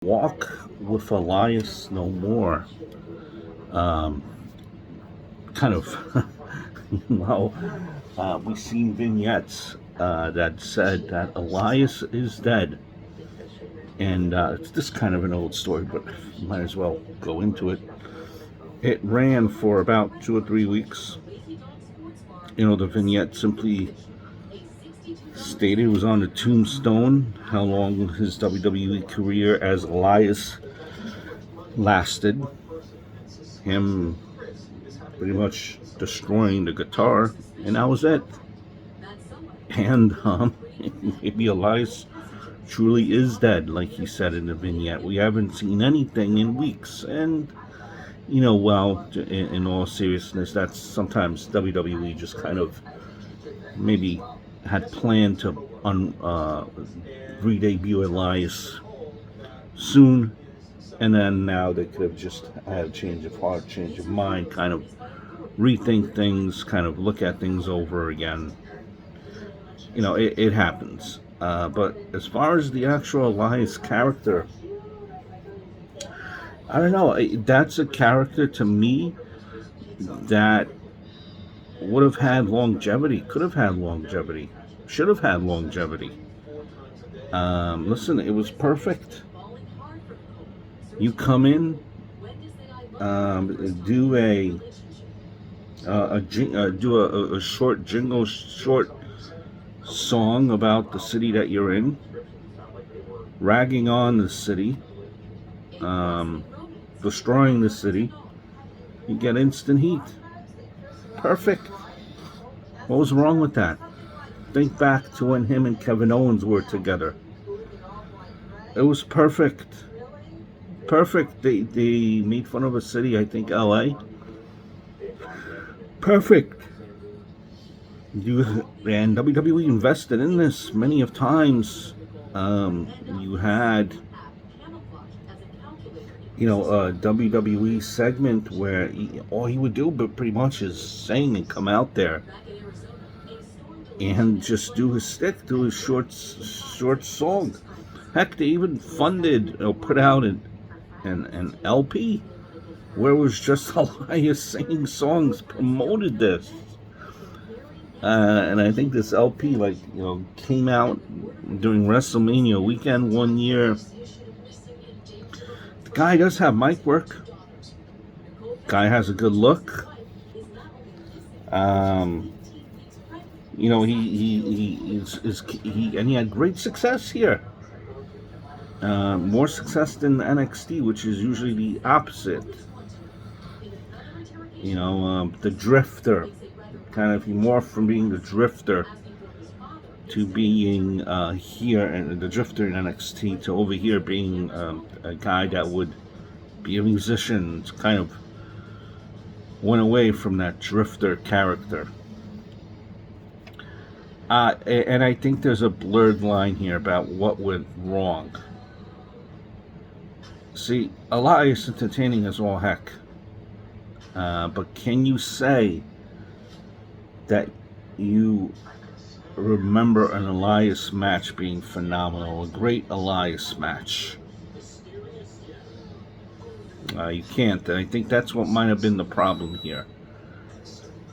Walk with Elias no more. Um, kind of, well, we've seen vignettes that said that Elias is dead. And it's just kind of an old story, but might as well go into it. It ran for about 2 or 3 weeks. The vignette simply stated it was on the tombstone how long his WWE career as Elias lasted. Him pretty much destroying the guitar, and that was it. And maybe Elias truly is dead, like he said in the vignette. We haven't seen anything in weeks, and well, in all seriousness, that's sometimes WWE just kind of maybe had planned to re-debut Elias soon, and then now they could have just had a change of heart, change of mind, kind of rethink things, kind of look at things over again. It happens. But as far as the actual Elias character, I don't know. That's a character to me that would have had longevity, could have had longevity, should have had longevity. Listen, it was perfect. You come in, do a short jingle, short song about the city that you're in, ragging on the city, destroying the city. You get instant heat. Perfect. What was wrong with that? Think back to when him and Kevin Owens were together. It was perfect. Perfect. They made fun of a city, I think LA. Perfect. And WWE invested in this many of times. You had a WWE segment where all he would do but pretty much is sing and come out there and just do his stick, do his short song. Heck, they even funded, put out an LP where it was just Elias singing songs, promoted this. And I think this LP, came out during WrestleMania weekend one year. The guy does have mic work. Guy has a good look. He had great success here. More success than NXT, which is usually the opposite. The Drifter. Kind of he morphed from being the Drifter to being here, and the Drifter in NXT, to over here being a guy that would be a musician. It's kind of went away from that Drifter character. And I think there's a blurred line here about what went wrong. See, Elias entertaining is all heck. But can you say that you remember an Elias match being phenomenal, a great Elias match? You can't, and I think that's what might have been the problem here.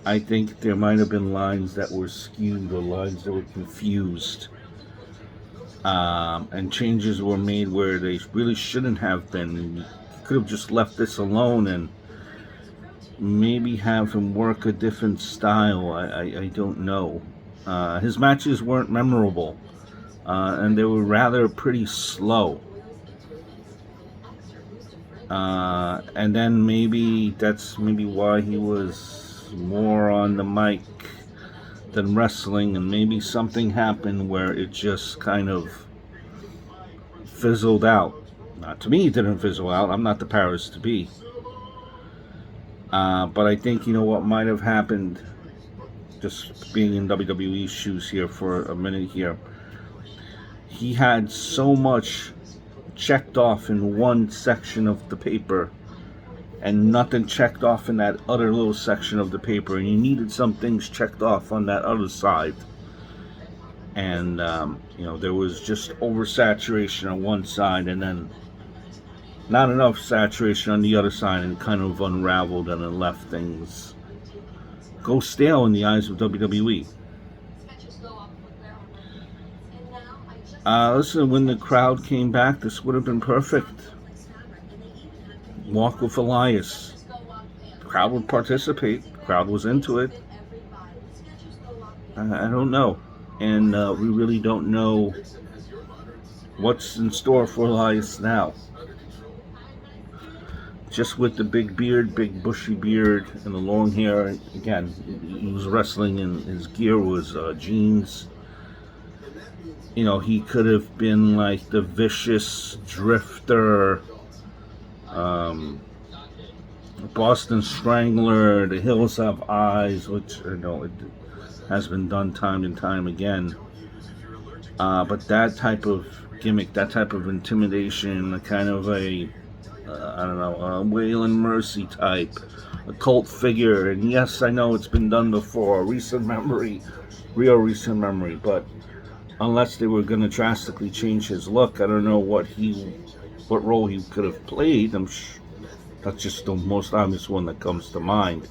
I think there might have been lines that were skewed or lines that were confused, and changes were made where they really shouldn't have been. You could have just left this alone and maybe have him work a different style. I don't know. His matches weren't memorable, and they were rather pretty slow. And then maybe that's why he was more on the mic than wrestling, and maybe something happened where it just kind of fizzled out. Not to me, it didn't fizzle out. I'm not the powers to be. But I think what might have happened, just being in WWE's shoes here for a minute here, he had so much checked off in one section of the paper and nothing checked off in that other little section of the paper, and you needed some things checked off on that other side. And there was just oversaturation on one side, and then not enough saturation on the other side, and kind of unraveled and it left things go stale in the eyes of WWE. Listen, when the crowd came back, this would have been perfect. Walk with Elias. The crowd would participate. The crowd was into it. I don't know. And we really don't know what's in store for Elias now. Just with the big beard, big bushy beard, and the long hair. Again, he was wrestling, and his gear was jeans. You know, he could have been like the vicious drifter, Boston Strangler, The Hills Have Eyes, which, you know, it has been done time and time again. But that type of gimmick, that type of intimidation, a kind of a I don't know, a Waylon Mercy type, a cult figure. And yes, I know it's been done before, recent memory, real recent memory. But unless they were going to drastically change his look, I don't know what role he could have played. That's just the most obvious one that comes to mind.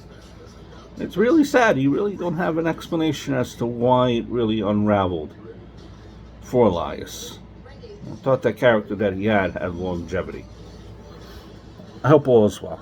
It's really sad. You really don't have an explanation as to why it really unraveled for Elias. I thought that character that he had longevity. I hope all is well.